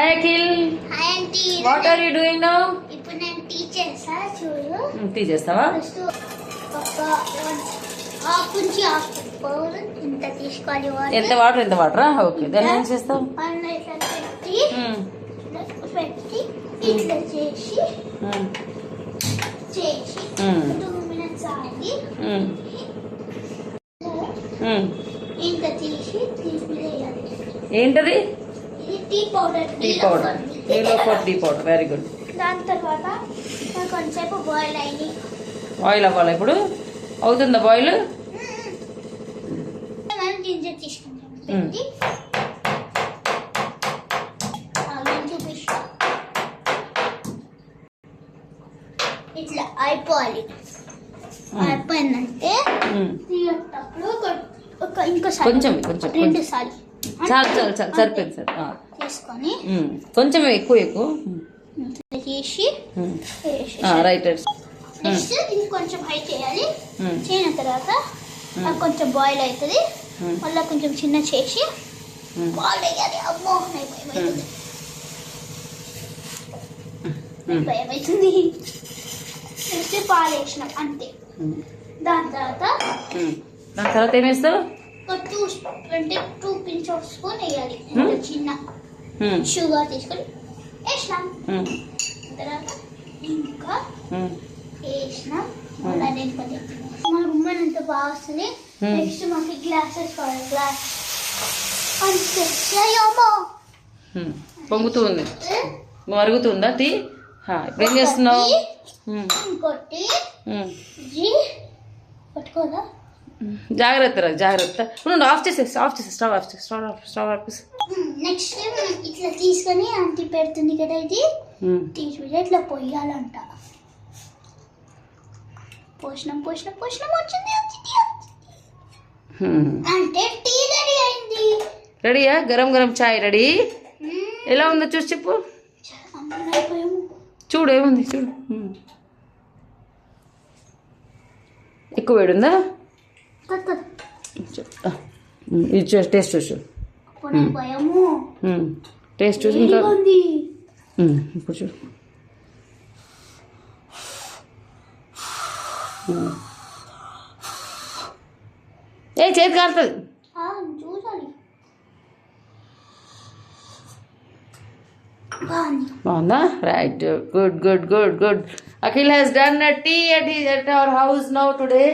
Hi Akhil. Hi aunty. What are you doing now? ఇప్పుడు నేను teach చేస్తా చూడు. టీచ్ చేస్తావా? ఫస్ట్ ఒక హాఫ్ నుంచి హాఫ్ పౌర్ ఇంత తీసుకోవాలి. ఎంత వాటర్ ఓకే. దాన్ని ఏం చేస్తావు? అలా ఇట్లా పెట్టి ఇట్లా చేసి 2 minutes ఆగి ఇంత తీసి తీసివేయాలి. ఏంటది? ఇది tea powder. Tea powder. Tea powder. Very good. దాని తర్వాత కొంచెంసేపు బాయిల్ అయ్యి బాయిల్ అవ్వాలి. ఇప్పుడు అవుతుందా బాయిల్? మనం జింజర్ తీసుకుంటాం. పెట్టి చూపిస్తా. ఇట్లా అయిపోవాలి. అయిపోయిందంటే తీసేటప్పుడు ఇంకోసారి కొంచెం 2 సార్లు చాలు సరిపోయింది సార్. తీసుకొని కొంచెం ఎక్కువ తీసి రైట్. నెక్స్ట్ ఇది కొంచెం హై చేయాలి. చేసిన తర్వాత కొంచెం బాయిల్ అవుతుంది. మళ్ళీ కొంచెం చిన్న చేసి బాయిల్ అయ్యాలి. అమ్మో భయమవుతుంది. నెక్స్ట్ పాలు వేసినాం అంతే. దాని తర్వాత ఏం వేస్తావు? 2 pinch of స్పూన్ వేయాలి. చిన్న షుగర్ తీసుకొని వేసినాం. తర్వాత ఇంకా వేసినాం. మళ్ళీ మన గుమ్మని ఎంత బాగా వస్తుంది. నెక్స్ట్ మాకు గ్లాసెస్ కావాలి. గ్లాస్ అంతేమో పొంగుతూ ఉంది, మరుగుతుందా టీ? ఇప్పుడు ఏం చేస్తున్నావు? ఇంకోటి పట్టుకోదా? జాగ్రత్త ఆఫ్ చేసే స్టవ్ ఆఫ్. నెక్స్ట్ ఇట్లా తీసుకొని ఆంటీ పెడుతుంది కదా, ఇది తీసి ఇట్లా పొయ్యాలంట. పోషణం వచ్చింది. అంటే టీ రెడీ అయింది. రెడీయా? గరం చాయ్ రెడీ. ఎలా ఉందో చూసి చెప్పు. చూడు ఏముంది చూడు. ఎక్కువ వేడుందా? ఇది టేస్ట్ చూసు. టేస్ట్ చూసి ఇంకా ఇప్పుడు చూడు. చేతి కారుతుంది. బాగుందా? Right. Good. Akhil has done a tea at our house now today.